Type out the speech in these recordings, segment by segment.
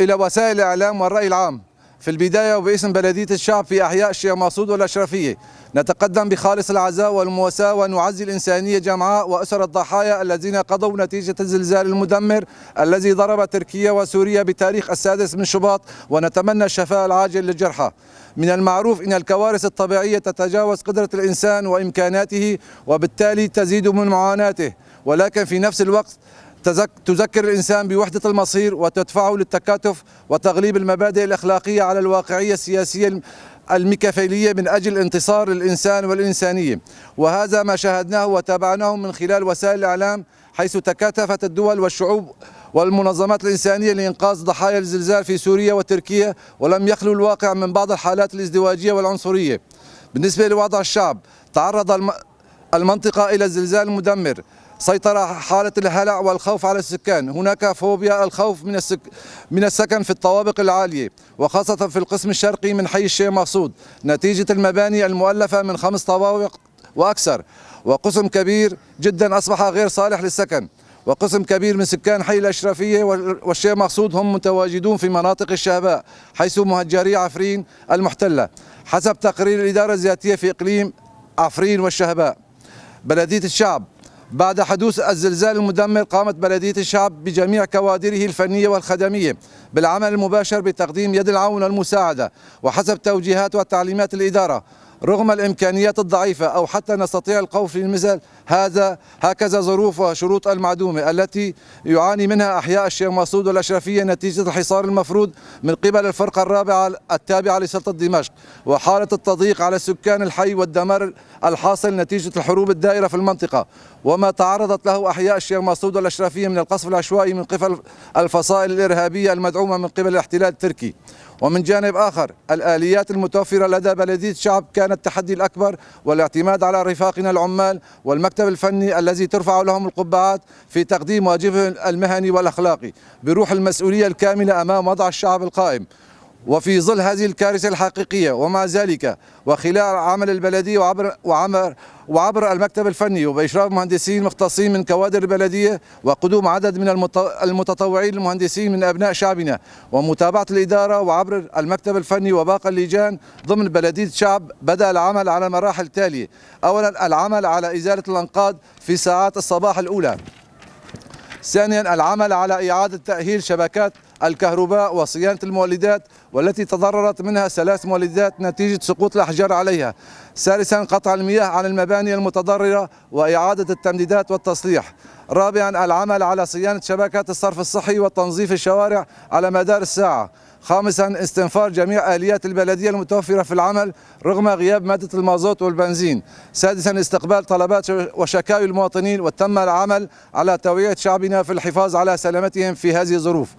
إلى وسائل الإعلام والرأي العام. في البداية وباسم بلدية الشعب في أحياء الشيخ مقصود والأشرفية نتقدم بخالص العزاء والمواساة ونعزي الإنسانية جمعاء وأسر الضحايا الذين قضوا نتيجة الزلزال المدمر الذي ضرب تركيا وسوريا بتاريخ 6 من شباط، ونتمنى الشفاء العاجل للجرحى. من المعروف أن الكوارث الطبيعية تتجاوز قدرة الإنسان وإمكاناته وبالتالي تزيد من معاناته، ولكن في نفس الوقت تذكر الإنسان بوحدة المصير وتدفعه للتكاتف وتغليب المبادئ الأخلاقية على الواقعية السياسية الميكافيلية من أجل انتصار الإنسان والإنسانية. وهذا ما شاهدناه وتابعناه من خلال وسائل الإعلام، حيث تكاتفت الدول والشعوب والمنظمات الإنسانية لإنقاذ ضحايا الزلزال في سوريا وتركيا، ولم يخلو الواقع من بعض الحالات الازدواجية والعنصرية. بالنسبة لوضع الشعب، تعرض المنطقة إلى الزلزال المدمر، سيطر حالة الهلع والخوف على السكان. هناك فوبيا الخوف من السكن في الطوابق العالية، وخاصة في القسم الشرقي من حي الشيخ مقصود، نتيجة المباني المؤلفة من 5 طوابق وأكثر، وقسم كبير جدا أصبح غير صالح للسكن. وقسم كبير من سكان حي الأشرفية والشيخ مقصود هم متواجدون في مناطق الشهباء، حيث مهجري عفرين المحتلة، حسب تقرير الإدارة الذاتية في إقليم عفرين والشهباء. بلدية الشعب، بعد حدوث الزلزال المدمر قامت بلدية الشعب بجميع كوادره الفنية والخدمية بالعمل المباشر بتقديم يد العون والمساعدة، وحسب توجيهات وتعليمات الإدارة رغم الإمكانيات الضعيفة، أو حتى نستطيع القول في المثل هكذا ظروف وشروط المعدومة التي يعاني منها أحياء الشيخ مقصود والأشرفية نتيجة الحصار المفروض من قبل الفرقة الرابعة التابعة لسلطة دمشق، وحالة التضييق على سكان الحي والدمار الحاصل نتيجة الحروب الدائرة في المنطقة، وما تعرضت له أحياء الشيخ مقصود والأشرفية من القصف العشوائي من قبل الفصائل الإرهابية المدعومة من قبل الاحتلال التركي. ومن جانب آخر، الآليات المتوفرة لدى بلدية الشعب كانت التحدي الأكبر، والاعتماد على رفاقنا العمال والمكتب الفني الذي ترفع لهم القبعات في تقديم واجبهم المهني والأخلاقي بروح المسؤولية الكاملة أمام وضع الشعب القائم وفي ظل هذه الكارثة الحقيقية. ومع ذلك وخلال عمل البلدية وعبر المكتب الفني وبإشراف مهندسين مختصين من كوادر البلدية وقدوم عدد من المتطوعين المهندسين من أبناء شعبنا ومتابعة الإدارة وعبر المكتب الفني وباقي اللجان ضمن بلدية الشعب، بدأ العمل على المراحل التالية. أولا، العمل على إزالة الأنقاض في ساعات الصباح الأولى. ثانيا، العمل على إعادة تأهيل شبكات الكهرباء وصيانة المولدات والتي تضررت منها 3 مولدات نتيجة سقوط الأحجار عليها. ثالثا، قطع المياه عن المباني المتضررة وإعادة التمديدات والتصليح. رابعا، العمل على صيانة شبكات الصرف الصحي وتنظيف الشوارع على مدار الساعة. خامسا، استنفار جميع آليات البلدية المتوفرة في العمل رغم غياب مادة المازوت والبنزين. سادسا، استقبال طلبات وشكاوي المواطنين، وتم العمل على توعية شعبنا في الحفاظ على سلامتهم في هذه الظروف.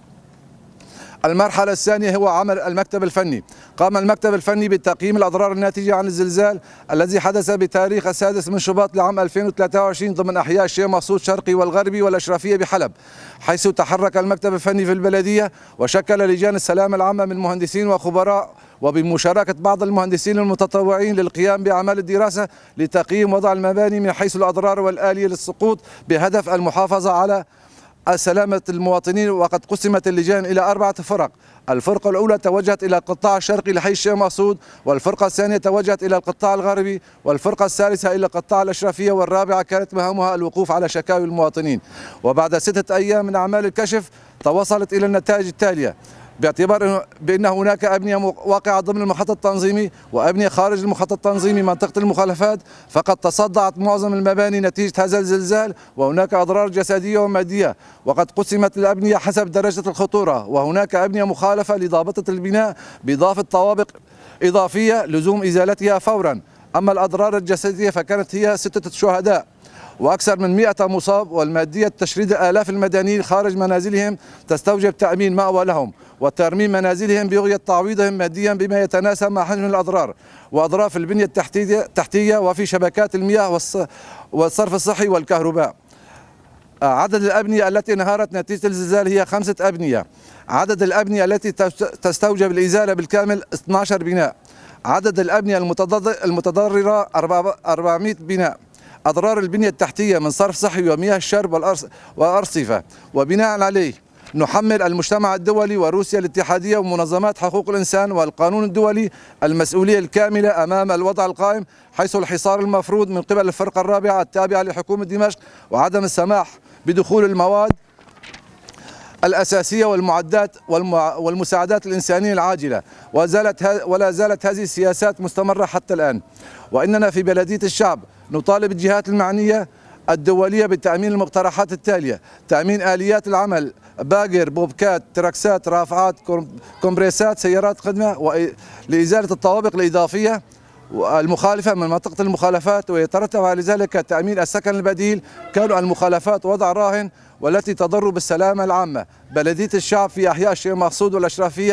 المرحلة الثانية هو عمل المكتب الفني. قام المكتب الفني بتقييم الأضرار الناتجة عن الزلزال الذي حدث بتاريخ 6 من شباط لعام 2023 ضمن أحياء الشيخ مقصود الشرقي والغربي والأشرفية بحلب، حيث تحرك المكتب الفني في البلدية وشكل لجان السلامة العامة من مهندسين وخبراء وبمشاركة بعض المهندسين المتطوعين للقيام بأعمال الدراسة لتقييم وضع المباني من حيث الأضرار والآلية للسقوط بهدف المحافظة على سلامة المواطنين. وقد قسمت اللجان إلى 4 فرق. الفرقة الأولى توجهت إلى القطاع الشرقي لحي الشيخ مقصود، والفرقة الثانية توجهت إلى القطاع الغربي، والفرقة الثالثة إلى قطاع الأشرفية، والرابعة كانت مهامها الوقوف على شكاوي المواطنين. وبعد 6 أيام من أعمال الكشف توصلت إلى النتائج التالية: باعتبار بأن هناك أبنية واقعة ضمن المخطط التنظيمي وأبنية خارج المخطط التنظيمي منطقة المخالفات، فقد تصدعت معظم المباني نتيجة هذا الزلزال، وهناك أضرار جسدية ومادية. وقد قسمت الأبنية حسب درجة الخطورة، وهناك أبنية مخالفة لضابطة البناء بإضافة طوابق إضافية لزوم إزالتها فورا. أما الأضرار الجسدية فكانت هي 6 شهداء وأكثر من 100 مصاب، والمادية تشريد آلاف المدنيين خارج منازلهم تستوجب تأمين مأوى لهم وترميم منازلهم بغية تعويضهم ماديا بما يتناسب مع حجم الأضرار وأضرار في البنية التحتية وفي شبكات المياه والصرف الصحي والكهرباء. عدد الأبنية التي انهارت نتيجة الزلزال هي 5 أبنية. عدد الأبنية التي تستوجب الإزالة بالكامل 12 بناء. عدد الأبنية المتضررة 400 بناء. أضرار البنية التحتية من صرف صحي ومياه الشرب والأرصفة. وبناء عليه نحمل المجتمع الدولي وروسيا الاتحادية ومنظمات حقوق الإنسان والقانون الدولي المسؤولية الكاملة أمام الوضع القائم، حيث الحصار المفروض من قبل الفرقة الرابعة التابعة لحكومة دمشق وعدم السماح بدخول المواد الأساسية والمعدات والمساعدات الإنسانية العاجلة، ولا زالت هذه السياسات مستمرة حتى الآن. وإننا في بلدية الشعب نطالب الجهات المعنية الدولية بتأمين المقترحات التالية: تأمين آليات العمل، باجر، بوبكات، تراكسات، رافعات، كومبريسات، سيارات خدمة، لإزالة الطوابق الإضافية المخالفة من منطقة المخالفات، ويترتب على ذلك تأمين السكن البديل كون المخالفات وضع راهن والتي تضر بالسلامة العامة. بلدية الشعب في أحياء الشيخ مقصود والأشرفية